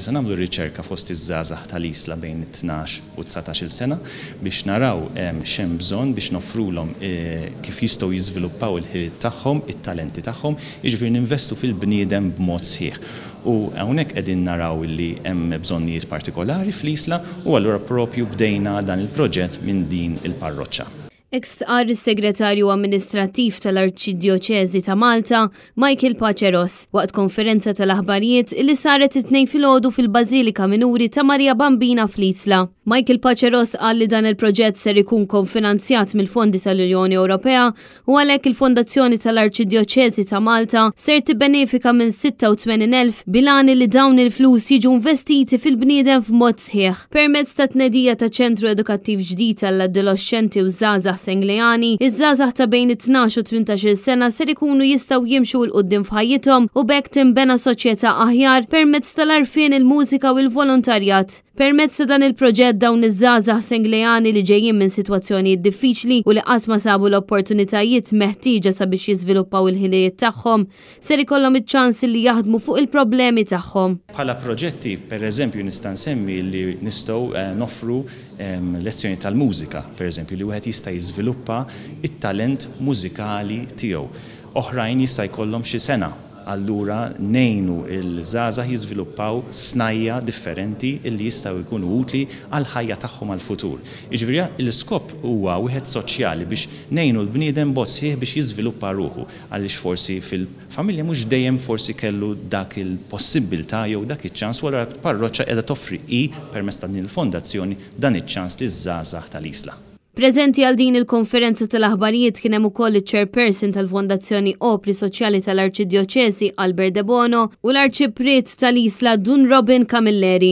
Se nagħmlu riċerka fost iż-żgħażagħ tal-Isla bejn 12 u 19 sena biex naraw x'hemm bżonn biex nofrulhom kif jistgħu jiżviluppaw il-ħiliet tagħhom, it-talenti tagħhom, jiġifieri ninvestu fil-bniedem b'mod sħiħ. U hawnhekk qegħdin naraw li hemm bżonnijiet partikolari fl-Isla u allura proprju bdejna dan il-proġett minn din il-parroċċa. Ekstqar is-Segretarju Amministrattiv tal-Arċidjoċeżi ta' Malta, Michael Paceros, waqt konferenza tal-aħbarijiet li saret it-tnejn filgħodu fil-Bażilika Minuri ta' Marija Bambina fl-Isla. Michael Paceros qal li dan il-proġett ser ikun konfinanzjat mill-fondi tal-Unjoni Ewropea u għalhekk il-Fondazzjoni tal-Arċidjoċeżi ta' Malta ser tibbenefika minn 86,000 bilani li dawn il-flus jiġu investiti fil-bniedem f'mod sħiħ. Permezz ta' tnedija ta' ċentru edukattiv ġdid għall-adolescenti u żgħażagħ Senglejani, iż-żgħażagħ ta' bejn 12 u 18 sena ser ikunu jistgħu jimxu l qudiem f'ħajjithom u bekk tinbena soċjetà aħjar permezz tal-għarfien il-mużika u l-volontarjat. Permezz ta' dan il-proġett dawn iż-żgħażagħ Senglejani li ġejjin minn sitwazzjonijiet diffiċli u li qatt ma sabu l-opportunitajiet meħtieġa sabiex jiżviluppaw il-ħiliet tagħhom, ser ikollhom iċ-ċans li jaħdmu fuq il-problemi tagħhom. Bħala proġetti, pereżempju nista' nsemmi li nistgħu noffru lezzjoni tal-mużika, pereżempju li wieħed jista' jiżviluppa it-talent mużikali tiegħu. Oħrajn jista' jkollhom xi sena. Allura nejnu il-żgħażagħ jiżviluppaw snajja differenti li jistgħu jkunu utli għal ħajja tagħhom għall-futur. Jiġifieri l-iskop huwa wieħed soċjali biex nejnu l-bniedem b'mod sħiħ biex jiżviluppa ruħu għaliex forsi fil-familja mhux dejjem forsi kellu dak il-possibilità jew dak iċ-ċans wara parroċċa qiegħda toffri permezz ta' din il-fondazzjoni dan iċ-ċans liż-żgħażagħ tal-Isla. Preżenti għal din il-konferenza tal-aħbarijiet kien hemm ukoll iċ-Chairperson tal-Fondazzjoni Opri Soċjali tal-Arċidjoċeżi Albert De Bono u l-Arċipriet tal-Isla Dun Robin Camilleri.